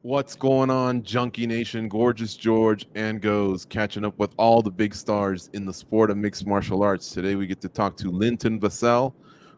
What's going on, Junkie Nation? Gorgeous George and Goes catching up with all the big stars in the sport of mixed martial arts. Today we get to talk to Linton Vassell,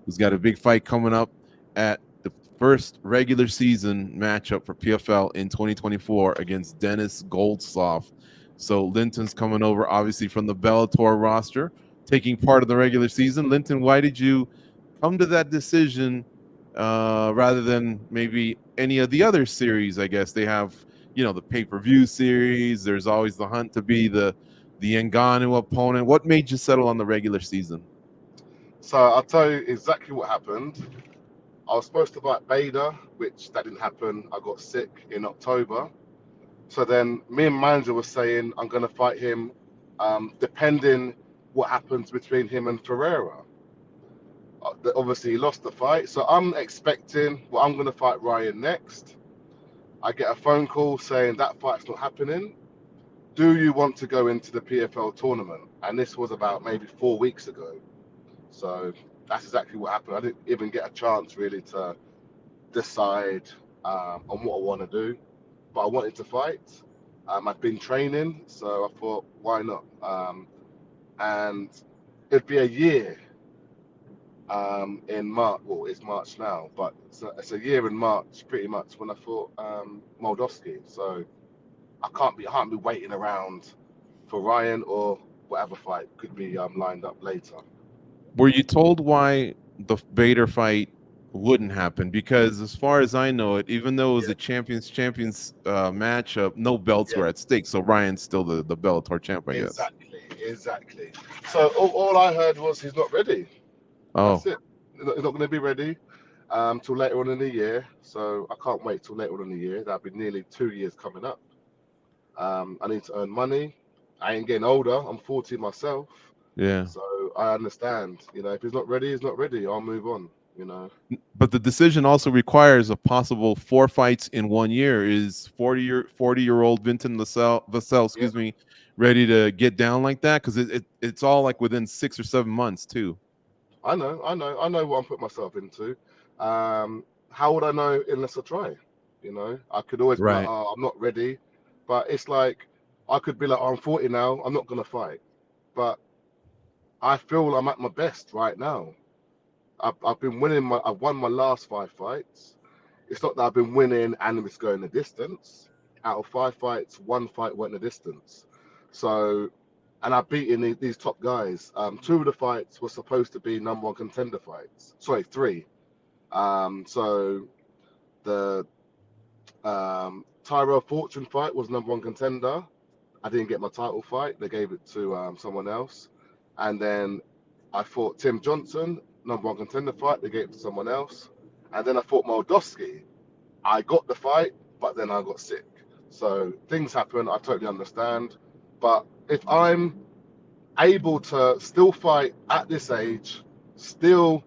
who's got a big fight coming up at the first regular season matchup for PFL in 2024 against Denis Goltsov. So Linton's coming over, obviously, from the Bellator roster, taking part of the regular season. Linton, why did you come to that decision rather than maybe any of the other series? I guess they have, the pay-per-view series. There's always the hunt to be the Ngannou opponent. What made you settle on the regular season? So I'll tell you exactly what happened. I was supposed to fight Vader, which that didn't happen. I got sick in October. So then me and manager was saying I'm going to fight him, depending what happens between him and Ferreira. Obviously, he lost the fight. So I'm expecting, well, I'm going to fight Ryan next. I get a phone call saying that fight's not happening. Do you want to go into the PFL tournament? And this was about maybe 4 weeks ago. So that's exactly what happened. I didn't even get a chance really to decide on what I want to do, but I wanted to fight. I've been training, so I thought, why not? And it'd be a year in March. Well, it's March now, but it's a year in March, pretty much, when I fought Moldovsky. So I can't be waiting around for Ryan or whatever fight could be lined up later. Were you told why the Vader fight wouldn't happen? Because as far as I know it, even though it was Yeah, a champions matchup, no belts yeah. were at stake. So Ryan's still the Bellator champ, I guess. Exactly. So all I heard was he's not ready. That's Oh, it. He's not going to be ready till later on in the year. So I can't wait till later on in the year. That'll be nearly 2 years coming up. I need to earn money. I ain't getting older. I'm 40 myself. yeah. So I understand. If he's not ready, he's not ready. I'll move on. But the decision also requires a possible 4 fights in 1 year. Is 40-year-old Linton Vassell, Yeah, ready to get down like that? Because it's all like within 6 or 7 months too. I know what I'm putting myself into. How would I know unless I try? I could always be like, Right. oh, I'm not ready. But it's like, I could be like, oh, I'm 40 now, I'm not going to fight. But I feel I'm at my best right now. I've been winning, I've won my last 5 fights. It's not that I've been winning and it's going the distance. Out of 5 fights, 1 fight went the distance. So, and I've beaten these top guys. 2 of the fights were supposed to be number one contender fights. Sorry, 3. So the Tyrell Fortune fight was number one contender. I didn't get my title fight. They gave it to someone else. And then I fought Tim Johnson, number one contender fight. They gave it to someone else. And then I fought Moldovsky. I got the fight, but then I got sick. So things happen. I totally understand. But if I'm able to still fight at this age, still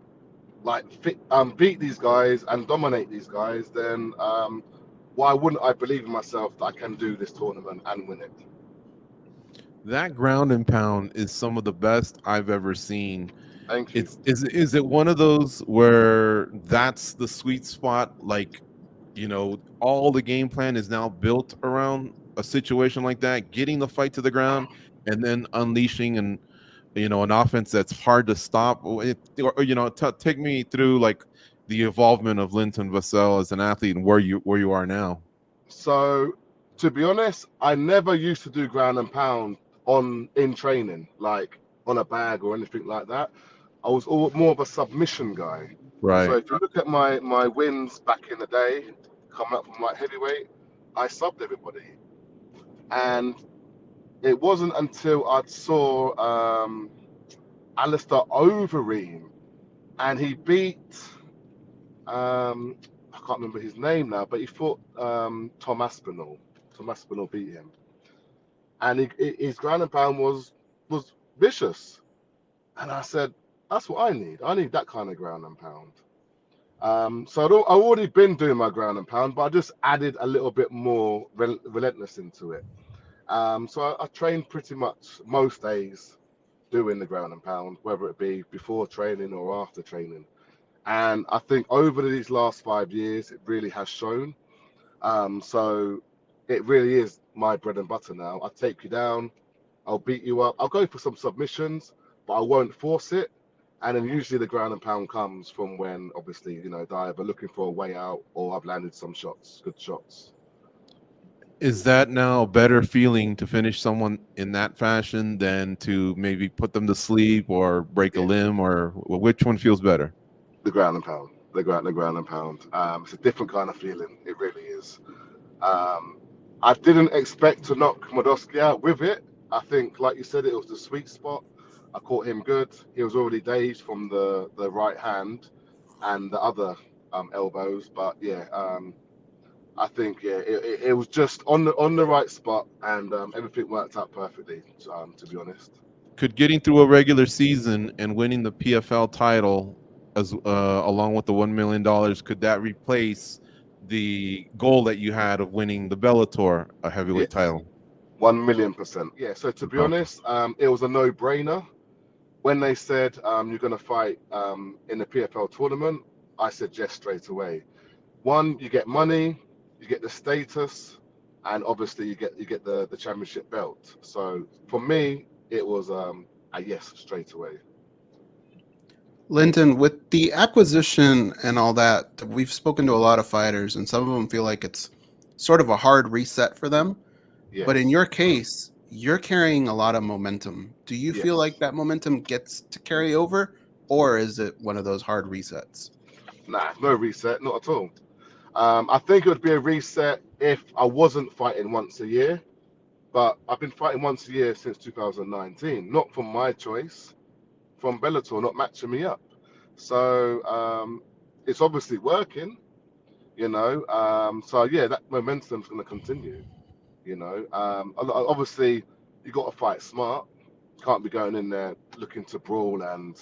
beat these guys and dominate these guys, then why wouldn't I believe in myself that I can do this tournament and win it? That ground and pound is some of the best I've ever seen. Thank you. Is it one of those where that's the sweet spot? Like, all the game plan is now built around a situation like that, getting the fight to the ground and then unleashing an offense that's hard to stop. Take me through like the evolvement of Linton Vassell as an athlete and where you are now. So, to be honest, I never used to do ground and pound in training, like on a bag or anything like that. I was more of a submission guy. So Right. if you look at my wins back in the day, coming up from light heavyweight, I subbed everybody. And it wasn't until I saw Alistair Overeem and he beat I can't remember his name now, but he fought Tom Aspinall. Tom Aspinall beat him, and his ground and pound was vicious. And I said, that's what I need. I need that kind of ground and pound. So I've already been doing my ground and pound, but I just added a little bit more relentless into it. So I trained pretty much most days doing the ground and pound, whether it be before training or after training. And I think over these last 5 years, it really has shown. So it really is my bread and butter now. I take you down, I'll beat you up, I'll go for some submissions, but I won't force it. And then usually the ground and pound comes from when, obviously, they're either looking for a way out or I've landed some shots, good shots. Is that now a better feeling to finish someone in that fashion than to maybe put them to sleep or break a limb, or which one feels better? The ground and pound, the ground and pound. It's a different kind of feeling. It really is. I didn't expect to knock Modosky out with it. I think, like you said, it was the sweet spot. I caught him good. He was already dazed from the right hand and the other elbows. But I think it was just on the right spot, and everything worked out perfectly. To be honest, Could getting through a regular season and winning the PFL title, as along with the $1 million, could that replace the goal that you had of winning the Bellator a heavyweight title? 1,000,000%. Yeah. So to be honest, it was a no-brainer. When they said you're going to fight in the PFL tournament, I said yes straight away. One, you get money, you get the status, and obviously you get the championship belt. So for me, it was a yes straight away. Linton, with the acquisition and all that, we've spoken to a lot of fighters, and some of them feel like it's sort of a hard reset for them. Yes. But in your case, you're carrying a lot of momentum. Do you feel like that momentum gets to carry over, or is it one of those hard resets? Nah, no reset, not at all. I think it would be a reset if I wasn't fighting once a year, but I've been fighting once a year since 2019, not from my choice, from Bellator not matching me up. So it's obviously working, So yeah, that momentum's going to continue. Obviously you got to fight smart. Can't be going in there looking to brawl and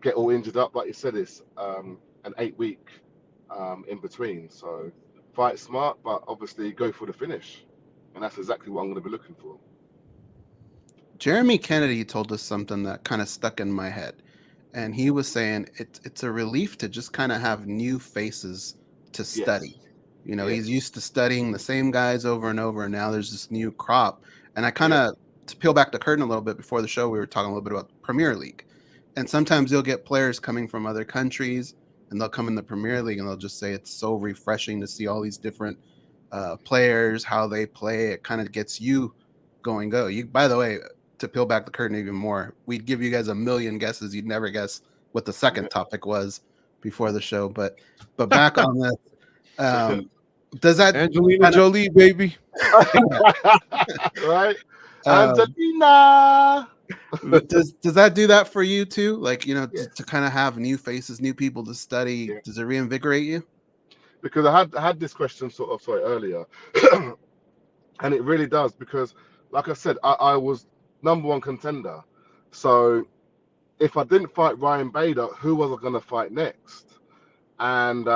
get all injured up. Like you said, it's an 8-week in between. So fight smart, but obviously go for the finish, and that's exactly what I'm going to be looking for. Jeremy Kennedy told us something that kind of stuck in my head, and he was saying it's a relief to just kind of have new faces to study. He's used to studying the same guys over and over, and now there's this new crop. And I kind of, to peel back the curtain a little bit before the show, we were talking a little bit about the Premier League. And sometimes you'll get players coming from other countries, and they'll come in the Premier League, and they'll just say it's so refreshing to see all these different players, how they play. It kind of gets you going. By the way, to peel back the curtain even more, we'd give you guys a million guesses. You'd never guess what the second topic was before the show. But back on this, does that Angelina Jolie, baby? Right, Angelina. Does that do that for you too? Like, to kind of have new faces, new people to study. Yeah. Does it reinvigorate you? Because I had this question earlier, and it really does, because like I said, I was #1 contender. So if I didn't fight Ryan Bader, who was I going to fight next? And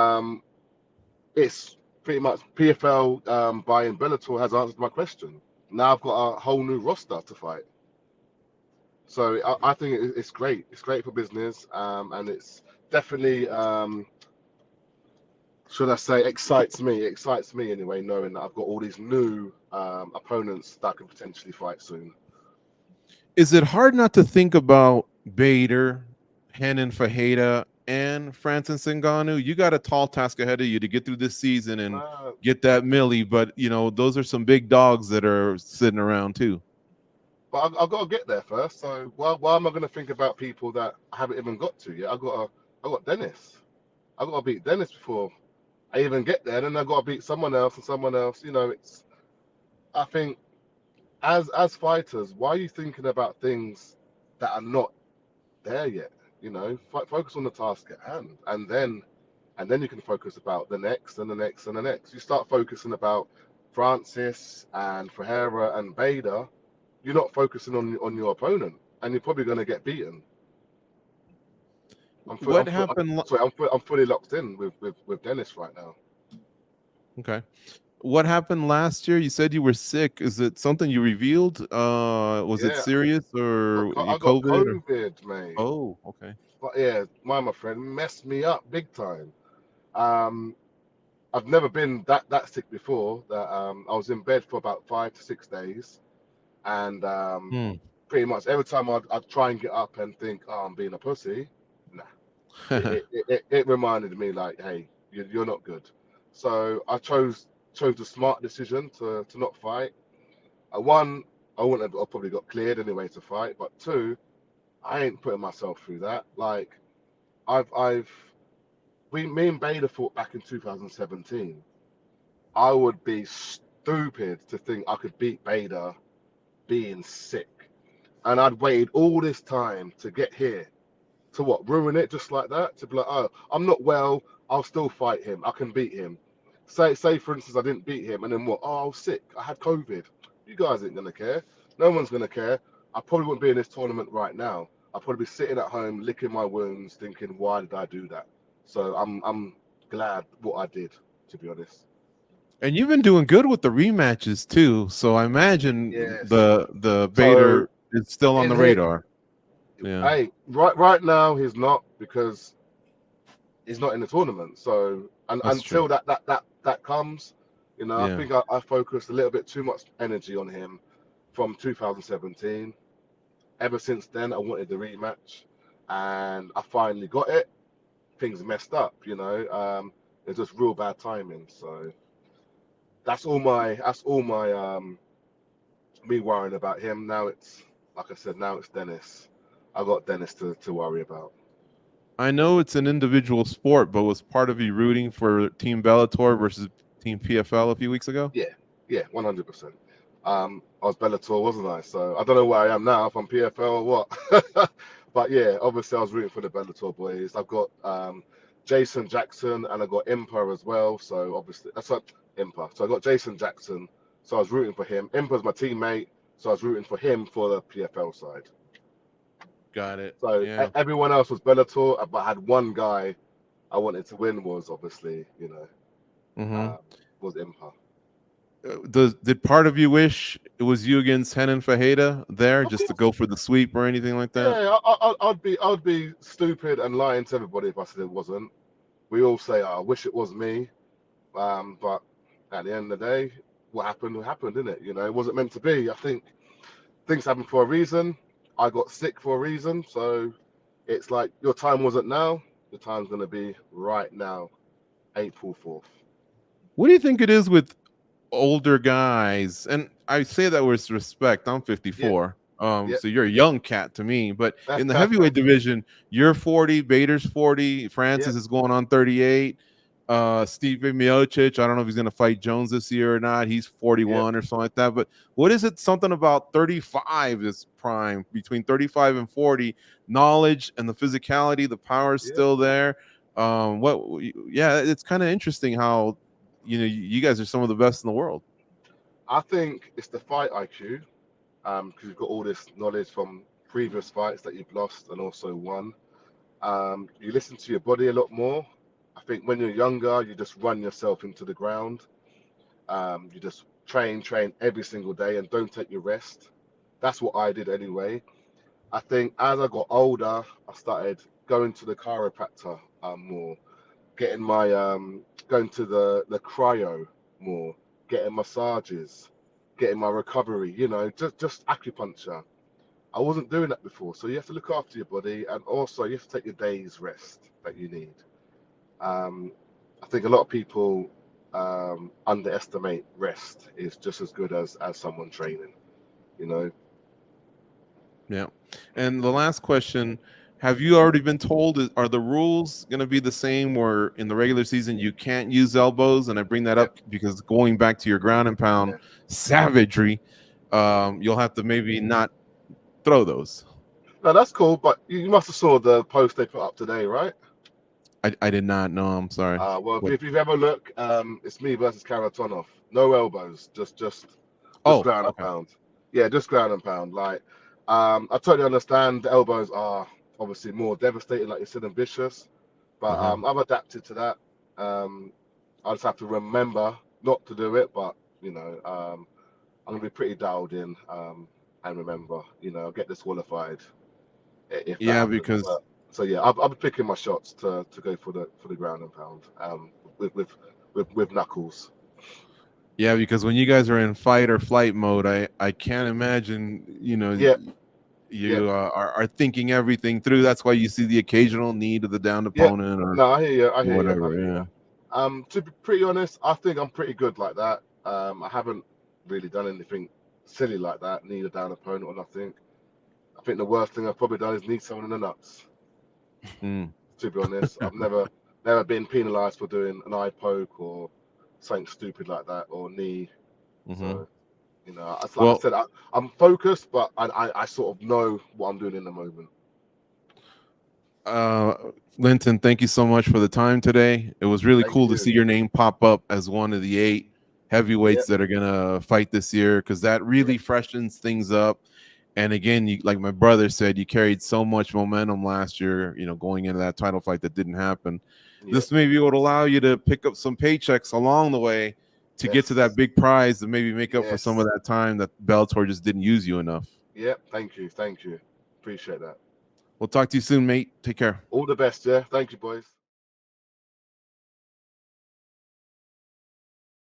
it's pretty much PFL buying Bellator has answered my question. Now I've got a whole new roster to fight. So I think it's great. It's great for business, and it's definitely, should I say, excites me anyway, knowing that I've got all these new opponents that I can potentially fight soon. Is it hard not to think about Bader, Renan Fajeda, and Francis Ngannou? You got a tall task ahead of you to get through this season and get that milli, but those are some big dogs that are sitting around too. But I've got to get there first. So why am I going to think about people that I haven't even got to yet? I got Denis. I got to beat Denis before I even get there. Then I got to beat someone else and someone else. I think as fighters, why are you thinking about things that are not there yet? Focus on the task at hand, and then you can focus about the next and the next and the next. You start focusing about Francis and Ferreira and Bader, you're not focusing on your opponent, and you're probably going to get beaten. I'm fully locked in with Denis right now. Okay. What happened last year? You said you were sick. Is it something you revealed? Was it serious, or I got COVID, mate. Oh, okay. But yeah, my friend messed me up big time. I've never been that sick before. That I was in bed for about 5 to 6 days, and pretty much every time I'd try and get up and think, oh, I'm being a pussy. Nah, it reminded me like, hey, you're not good. So I chose the smart decision to not fight. One, I wouldn't have I probably got cleared anyway to fight, but two, I ain't putting myself through that. Like me and Bader fought back in 2017. I would be stupid to think I could beat Bader being sick, and I'd waited all this time to get here. To what, ruin it just like that? To be like, oh, I'm not well, I'll still fight him, I can beat him. Say for instance I didn't beat him, and then what? Oh, I was sick, I had COVID. You guys ain't gonna care. No one's gonna care. I probably wouldn't be in this tournament right now. I'd probably be sitting at home licking my wounds, thinking, why did I do that? So I'm glad what I did, to be honest. And you've been doing good with the rematches too. So I imagine Yes. the Vader is still on the radar. Yeah. Hey, right now he's not, because he's not in the tournament. So until that comes, you know, I think I focused a little bit too much energy on him from 2017. Ever since then, I wanted the rematch, and I finally got it. Things messed up, you know. It's just real bad timing. So that's all my me worrying about him. Now it's, like I said, now it's Denis. I got Denis to worry about. I know it's an individual sport, but was part of you rooting for Team Bellator versus Team PFL a few weeks ago? Yeah, 100%. I was Bellator, wasn't I? So I don't know where I am now, if I'm PFL or what. But yeah, obviously I was rooting for the Bellator boys. I've got Jason Jackson, and I got Impa as well. So obviously that's like Impa. So I got Jason Jackson. So I was rooting for him. Impa's my teammate, so I was rooting for him for the PFL side. Got it. So everyone else was Bellator, but I had one guy I wanted to win, was obviously, you know, was Impa. Did part of you wish it was you against Renan Fajeda there, just to go for the sweep or anything like that? Yeah, I'd be stupid and lying to everybody if I said it wasn't. We all say, oh, I wish it was me, but at the end of the day, what happened, didn't it? You know, it wasn't meant to be. I think things happen for a reason. I got sick for a reason, so it's like, your time wasn't now. Your time's gonna be right now, April 4th. What do you think it is with older guys? And I say that with respect. I'm 54. So you're a young cat to me, but in the heavyweight division, you're 40, Bader's 40, Francis is going on 38. Steve Miocic, I don't know if he's going to fight Jones this year or not. He's 41 or something like that. But what is it? Something about 35 is prime, between 35 and 40. Knowledge and the physicality, the power is still there. It's kind of interesting how, you know, you guys are some of the best in the world. I think it's the fight IQ, because you've got all this knowledge from previous fights that you've lost and also won. You listen to your body a lot more. I think when you're younger, you just run yourself into the ground. You just train every single day and don't take your rest. That's what I did anyway. I think as I got older, I started going to the chiropractor more, getting my going to the cryo more, getting massages, getting my recovery, you know, just acupuncture. I wasn't doing that before. So you have to look after your body, and also you have to take your day's rest that you need. I think a lot of people underestimate rest is just as good as someone training, you know. Yeah. And the last question, have you already been told, are the rules going to be the same where in the regular season you can't use elbows? And I bring that up because going back to your ground and pound savagery, you'll have to maybe not throw those. No, that's cool, but you must have saw the post they put up today, right? I did not know. I'm sorry. Well, if you've ever looked, it's me versus Karatonov. No elbows, just ground and pound. Yeah, just ground and pound. Like, I totally understand the elbows are obviously more devastating, like you said, and vicious. But I've adapted to that. I just have to remember not to do it, but you know, I'm gonna be pretty dialed in and remember, you know, get disqualified if that happens. So yeah, I'll be picking my shots to go for the ground and pound with with knuckles. Yeah, because when you guys are in fight or flight mode, I can't imagine, Yeah, you are thinking everything through. That's why you see the occasional knee to the downed yeah. opponent or No, I hear you. I hear you. whatever. Yeah. To be pretty honest, I think I'm pretty good like that. I haven't really done anything silly like that, knee a down opponent or nothing. I think the worst thing I've probably done is knee someone in the nuts. Mm. To be honest, I've never been penalised for doing an eye poke or something stupid like that or knee. Mm-hmm. So, like Well, I said, I'm focused, but I sort of know what I'm doing in the moment. Linton, thank you so much for the time today. It was really Thank cool you. to see your name pop up as one of the 8 heavyweights that are gonna fight this year, because that really freshens things up. And again, you, like my brother said, you carried so much momentum last year, going into that title fight that didn't happen. This maybe would allow you to pick up some paychecks along the way to get to that big prize, and maybe make up for some of that time that Bellator just didn't use you enough. Yep, thank you. Appreciate that. We'll talk to you soon, mate. Take care. All the best, yeah. Thank you, boys.